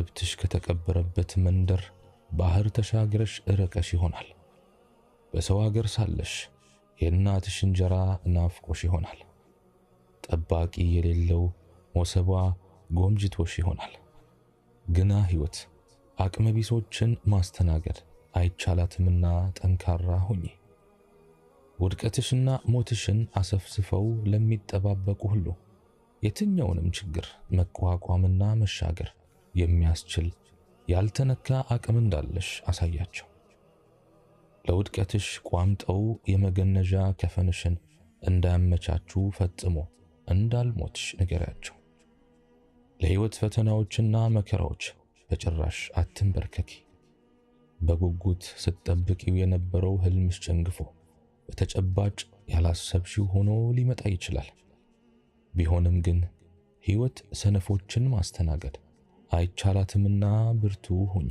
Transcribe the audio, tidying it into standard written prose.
እትብትሽ ከተቀበረበት መንደር ባህር ተሻግረሽ ርቀሽ ይሆናል። በሰው ሀገር ሳለሽ የእናትሽ እንጀራ ናፍቆሽ ይሆናል። ጠባቂ የሌለው ሞሰቧ ጎምጅቶሽ ይሆናል። ግና ሕይወት አቅመቢሶችን ማስተናገድ አይቻላትምና ጠንካራ ሁኚ። ውድቀትሽና ሞትሽን አሰፍስፈው ለሚጠባበቁ ሁሉ የትኛውንም ችግር መቋቋምና መሻገር የሚያስችል ያልተነካ አቅም እንዳለሽ አሳያቸው። ለውድቀትሽ ቋምጠው የመገነዣ ከፈንሽን እንዳያመቻቹ ፈጽሞ እንዳልሞትሽ ንገሪያቸው። ለሕይወት ፈተናዎችና መከራዎች በጭራሽ አትንበርከኪ። በጉጉት ስትጠብቂው የነበረው ህልምሽ ጨንግፎ በተጨባጭ ያላሰብሽው ሆኖ ሊመጣ ይችላል። ቢሆንም ግን ሕይወት ሰነፎችን ማስተናገድ አይቻላትምና ብርቱ ሁኚ።